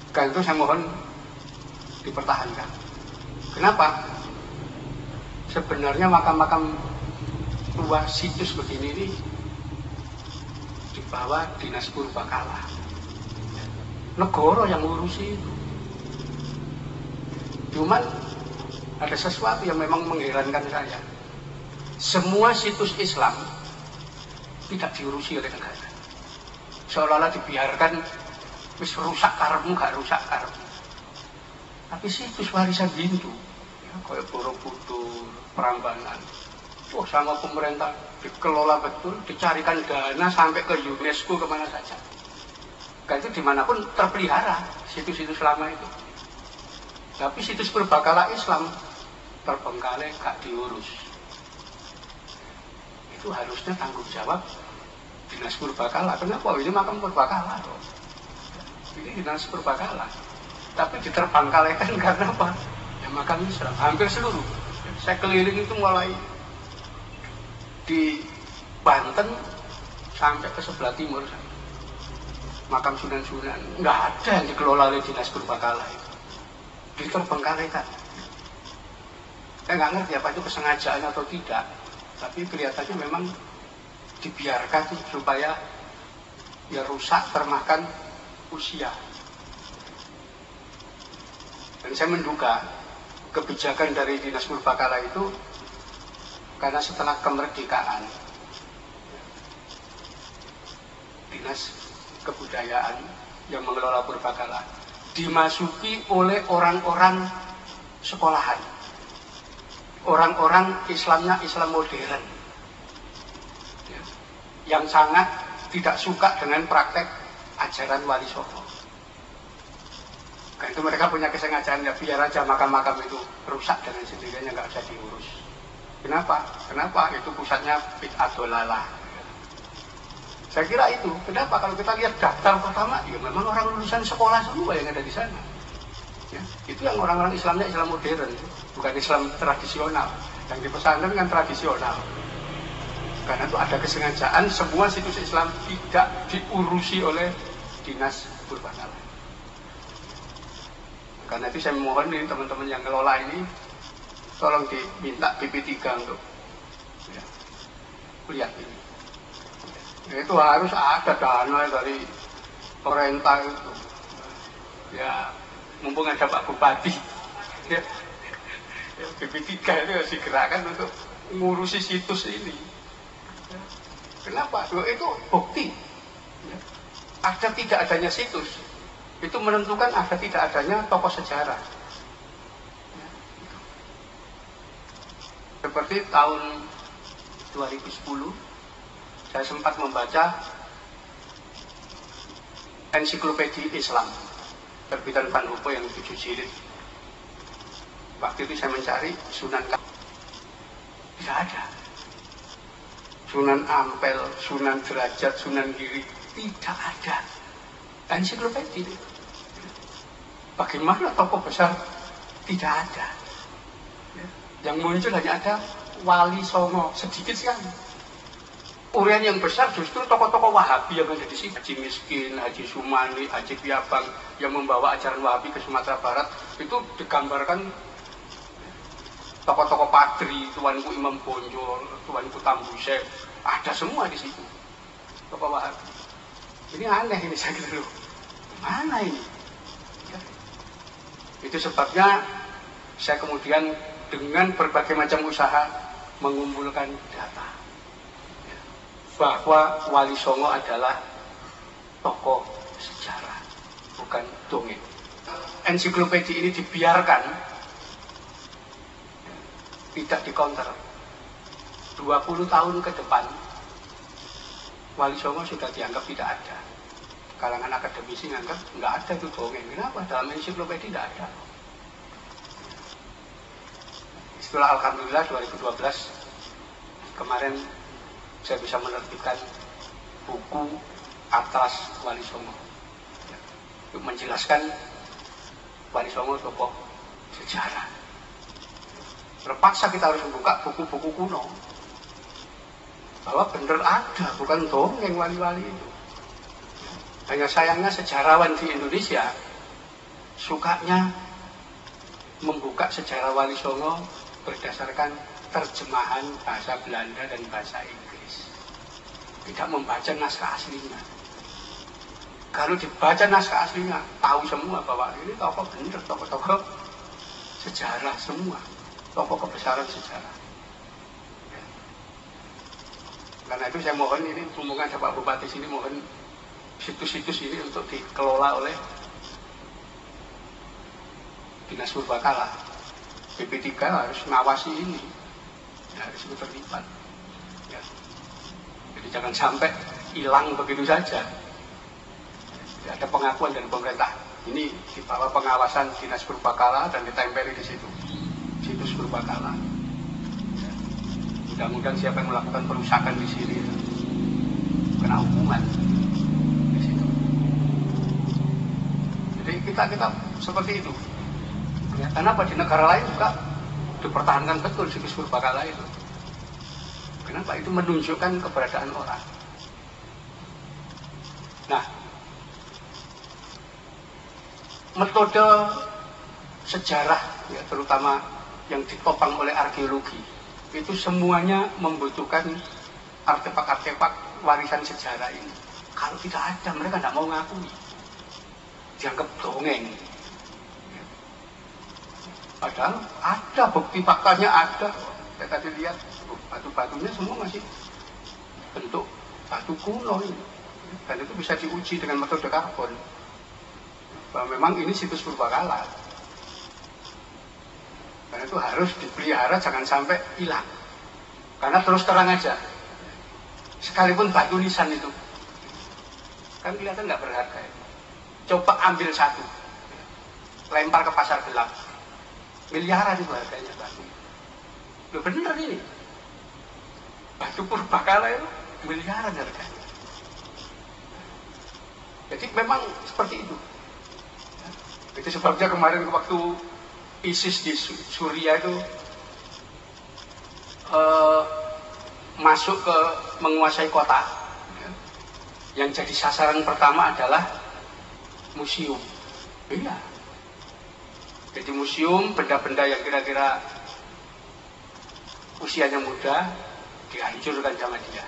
Karena itu saya mohon dipertahankan. Kenapa? Sebenarnya makam-makam tua situs begini ini di bawah Dinas Purbakala. Negara yang ngurusi itu. Cuman ada sesuatu yang memang mengherankan saya. Semua situs Islam tidak diurusi oleh negara. Seolah-olah dibiarkan wis rusak karepmu gak rusak karepmu. Tapi situs warisan Hindu, ya, kayak Borobudur, Prambanan, sama pemerintah dikelola betul, dicarikan dana sampai ke UNESCO kemana saja. Kan itu dimanapun terpelihara situs-situs lama itu. Tapi situs Purbakala Islam terbengkalai, gak diurus. Itu harusnya tanggung jawab Dinas Purbakala. Kenapa? Ini makam Purbakala loh. Ini Dinas Purbakala. Tapi diterbangkalaikan karena apa? Ya makam Islam. Hampir seluruh. Saya keliling itu mulai di Banten sampai ke sebelah timur. Makam Sunan-Sunan. Nggak ada yang dikelola oleh Dinas Purbakala itu. Diterbangkalaikan. Saya nggak ngerti apa itu kesengajaan atau tidak. Tapi kelihatannya memang dibiarkan supaya ya rusak, termakan usia. Dan saya menduga kebijakan dari Dinas Purbakala itu karena setelah kemerdekaan Dinas Kebudayaan yang mengelola Purbakala dimasuki oleh orang-orang sekolahan, orang-orang Islamnya Islam modern yang sangat tidak suka dengan praktek ajaran Wali Songo. Karena itu mereka punya kesengajaan, ya biar aja makam-makam itu rusak dengan sendirinya, nggak usah diurus. Kenapa? Kenapa? Itu pusatnya bid'ah dolalah. Saya kira itu. Kenapa? Kalau kita lihat daftar pertama, ya memang orang lulusan sekolah semua yang ada di sana. Ya, itu yang orang-orang Islamnya Islam modern, bukan Islam tradisional. Yang di pesantren kan tradisional. Karena itu ada kesengajaan semua situs Islam tidak diurusi oleh Dinas Purbakala. Karena itu saya mohon nih teman-teman yang kelola ini tolong diminta BP3 untuk ya, lihat ini. Ya, itu harus ada dana dari pemerintah itu. Ya, mumpung ada Pak Bupati. Ya, BP3 itu harus digerakkan untuk ngurusi situs ini. Ya, kenapa? Itu bukti. Ya, ada tidak adanya situs itu menentukan ada tidak adanya tokoh sejarah. Ya, gitu. Seperti tahun 2010 saya sempat membaca ensiklopedia Islam terbitan Van Huppo yang 7 jilid. Waktu itu saya mencari Sunan tidak ada. Sunan Ampel, Sunan Derajat, Sunan Giri tidak ada. Ensiklopedia. Bagaimana tokoh besar tidak ada? Yang muncul hanya ada Wali Songo sedikit sekali. Urian yang besar justru tokoh-tokoh Wahabi yang ada di sini. Haji Miskin, Haji Sumani, Haji Piabang yang membawa ajaran Wahabi ke Sumatera Barat itu digambarkan tokoh-tokoh Padri, Tuanku Imam Bonjol, Tuanku Tambusek, ada semua di situ. Tokoh Wahabi. Ini aneh ini saya kira loh. Mana ini? Ya. Itu sebabnya saya kemudian dengan berbagai macam usaha mengumpulkan data bahwa Wali Songo adalah tokoh sejarah, bukan dongeng. Ensiklopedia ini dibiarkan, tidak dikonter. 20 tahun ke depan, Wali Songo sudah dianggap tidak ada. Kalangan akademisi menganggap nggak ada itu dongeng. Kenapa? Dalam ensiklopedia tidak ada. Setelah Alhamdulillah 2012 kemarin saya bisa menerbitkan buku Atlas Wali Songo untuk menjelaskan Wali Songo tokoh sejarah. Terpaksa kita harus membuka buku-buku kuno bahwa benar ada, bukan dongeng wali-wali itu. Hanya sayangnya sejarawan di Indonesia sukanya membuka sejarah Wali Songo berdasarkan terjemahan bahasa Belanda dan bahasa Inggris. Tidak membaca naskah aslinya. Kalau dibaca naskah aslinya, tahu semua bahwa ini tokoh bener, tokoh-tokoh sejarah semua, tokoh kebesaran sejarah. Ya. Karena itu saya mohon ini hubungan sama Pak Bupati sini, mohon situs-situs ini untuk dikelola oleh Dinas Purbakala. BP3 harus mengawasi ini, ya, harus terlibat. Ya. Jadi jangan sampai hilang begitu saja. Ya, ada pengakuan dari pemerintah. Ini di bawah pengawasan Dinas Purbakala dan ditempeli di situ, situs Purbakala. Ya. Mudah-mudahan siapa yang melakukan perusakan di sini kena hukuman di situ. Jadi kita seperti itu. Ya, kenapa di negara lain juga dipertahankan betul situs Purbakala itu? Kenapa? Itu menunjukkan keberadaan orang. Nah, metode sejarah, ya, terutama yang ditopang oleh arkeologi, itu semuanya membutuhkan artefak-artefak warisan sejarah ini. Kalau tidak ada, mereka tidak mau ngakui, dianggap dongeng. Padahal ada bukti faktanya, ada. Saya tadi lihat batu-batunya semua masih bentuk batu kuno ini. Dan itu bisa diuji dengan metode karbon. Bahwa memang ini situs Purbakala. Dan itu harus dipelihara, jangan sampai hilang. Karena terus terang aja, sekalipun batu nisan itu, kan kelihatan nggak berharga. Coba ambil satu, lempar ke pasar gelap. Miliaran itu harganya batu. Loh bener ini. Batu Purbakala itu miliaran harganya. Jadi memang seperti itu. Itu sebabnya kemarin waktu ISIS di Suriah itu masuk ke menguasai kota, yang jadi sasaran pertama adalah museum. Iya. Jadi museum, benda-benda yang kira-kira usianya muda dihancurkan sama dia.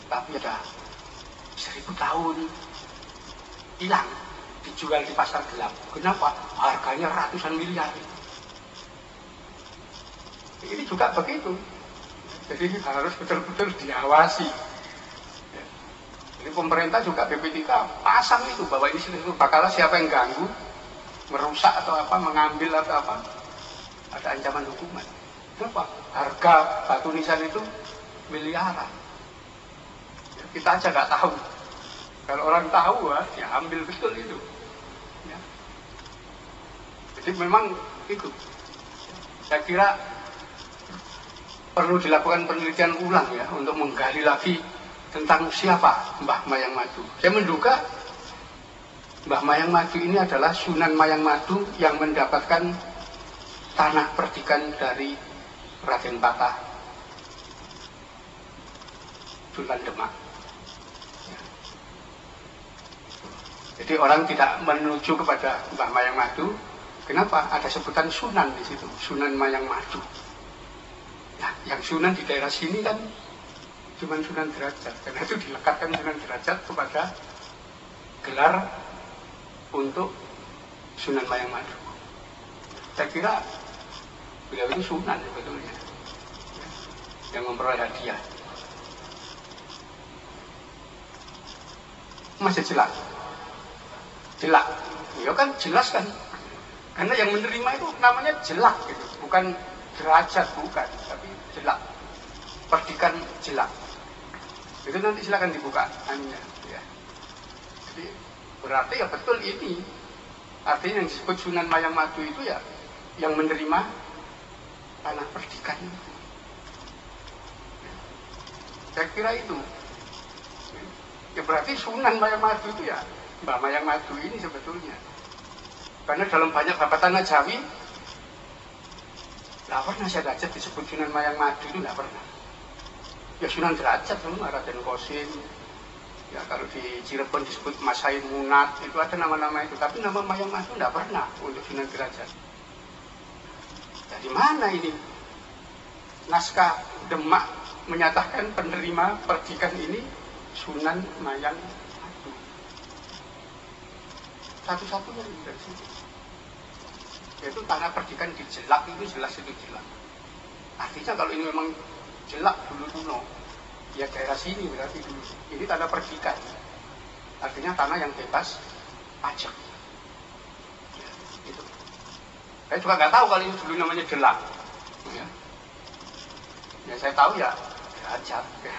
Tapi ada 1000 tahun hilang, dijual di pasar gelap. Kenapa? Harganya ratusan miliar. Ini juga begitu. Jadi harus betul-betul diawasi. Jadi pemerintah juga BP3 pasang itu bahwa ini Purbakala, siapa yang ganggu, merusak atau apa, mengambil atau apa, ada ancaman hukuman. Kenapa? Harga batu nisan itu miliaran. Ya, kita aja nggak tahu. Kalau orang tahu, ya ambil betul itu. Ya. Jadi memang itu. Saya kira perlu dilakukan penelitian ulang ya untuk menggali lagi tentang siapa Mbah Mayang Madu. Saya menduga Mbah Mayang Madu ini adalah Sunan Mayang Madu yang mendapatkan tanah perdikan dari Raden Patah, Sunan Demak. Ya. Jadi orang tidak menuju kepada Mbah Mayang Madu. Kenapa? Ada sebutan Sunan di situ, Sunan Mayang Madu. Nah, yang Sunan di daerah sini kan cuma Sunan Derajat, karena itu dilekatkan Sunan Derajat kepada gelar untuk Sunan Mayang Madu. Saya kira beliau itu Sunan sebetulnya, yang memperoleh hadiah. Masih jelas? Jelak. Ya kan jelas kan? Karena yang menerima itu namanya jelak gitu, bukan derajat, bukan, tapi jelak. Perdikan jelak. Itu nanti silakan dibuka anunya, ya. Jadi berarti ya betul ini. Artinya yang disebut Sunan Mayang Madu itu ya yang menerima tanah perdikan. Saya kira itu. Ya berarti Sunan Mayang Madu itu ya Mbah Mayang Madu ini sebetulnya. Karena dalam banyak babatan Jawi, tidak pernah saya Derajat disebut Sunan Mayang Madu itu, tidak pernah. Ya Sunan Derajat semua, Raden Kosim, Ya kalau di Cirebon disebut Masai Munat, itu ada nama-nama itu. Tapi nama Mayang Madu tidak pernah untuk Sunan Derajat. Dari mana ini? Naskah Demak menyatakan penerima perdikan ini Sunan Mayang Madu. Satu-satunya dari situ. Yaitu tanah perdikan di Jelak itu jelas itu Jelak. Artinya kalau ini memang Jelak dulu kuno, ya daerah sini berarti dulu. Ini tanah perdikan. Artinya tanah yang bebas pajak. Ya, itu. Saya juga nggak tahu kalau ini dulu namanya Jelak. Ya saya tahu ya Derajat. Ya.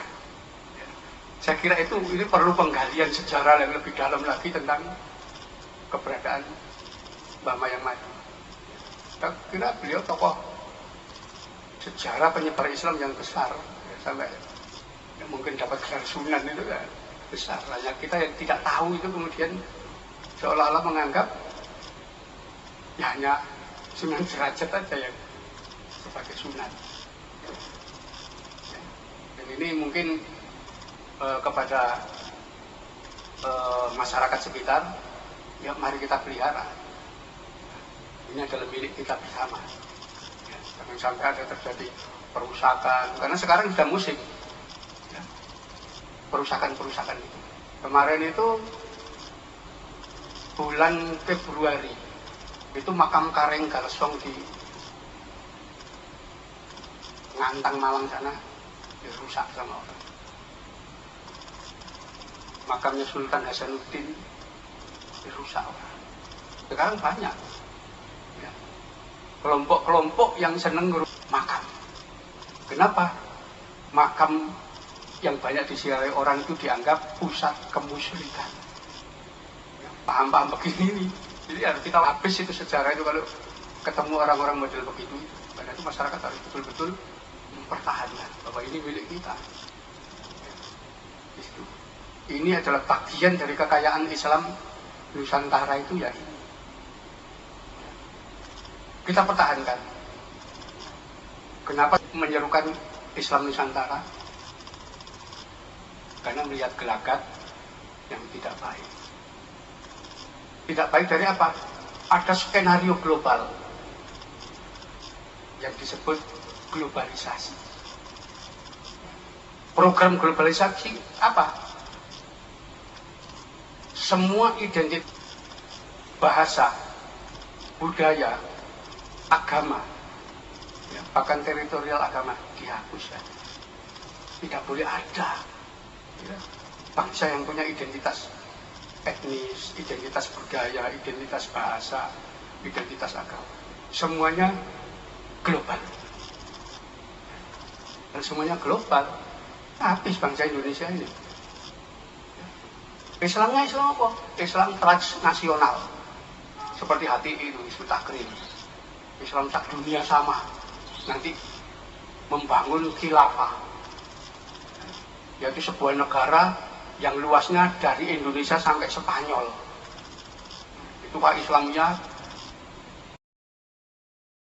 Saya kira ini perlu penggalian sejarah yang lebih dalam lagi tentang keberadaan Mbah Mayang Madu. Saya kira beliau tokoh sejarah penyebar Islam yang besar, ya, sampai ya, mungkin dapat gelar Sunan itu kan besar. Hanya kita yang tidak tahu itu kemudian seolah-olah menganggap ya hanya Sunan Derajat aja yang sebagai Sunan. Ya. Dan ini mungkin kepada masyarakat sekitar, ya mari kita pelihara. Ini adalah milik kita bersama. Ya, jangan sampai ada terjadi perusakan, karena sekarang sudah musim ya, perusakan itu. Kemarin itu bulan Februari itu makam Kareng Galsong di Ngantang Malang sana dirusak sama orang. Makamnya Sultan Hasanuddin dirusak orang. Sekarang banyak ya, kelompok-kelompok yang seneng makam. Kenapa? Makam yang banyak disiarai orang itu dianggap pusat kemusyrikan. Ya, paham-paham begini nih. Jadi harus kita habis itu sejarah itu kalau ketemu orang-orang model begitu. Karena itu masyarakat harus betul-betul mempertahankan bahwa ini milik kita. Ya, itu. Ini adalah bagian dari kekayaan Islam Nusantara itu ya ini. Kita pertahankan. Kenapa menyerukan Islam Nusantara? Karena melihat gelagat yang tidak baik. Tidak baik dari apa? Ada skenario global yang disebut globalisasi. Program globalisasi apa? Semua identitas, bahasa, budaya, agama, ya, bahkan teritorial agama dihapus. Ya. Tidak boleh ada ya, bangsa yang punya identitas etnis, identitas budaya, identitas bahasa, identitas agama. Semuanya global. Dan semuanya global, habis bangsa Indonesia ini. Islamnya Islam apa? Islam transnasional. Seperti HTI itu, Hizbut Tahrir. Islam tak dunia sama. Nanti membangun khilafah. Yaitu sebuah negara yang luasnya dari Indonesia sampai Spanyol. Itu Pak Islamnya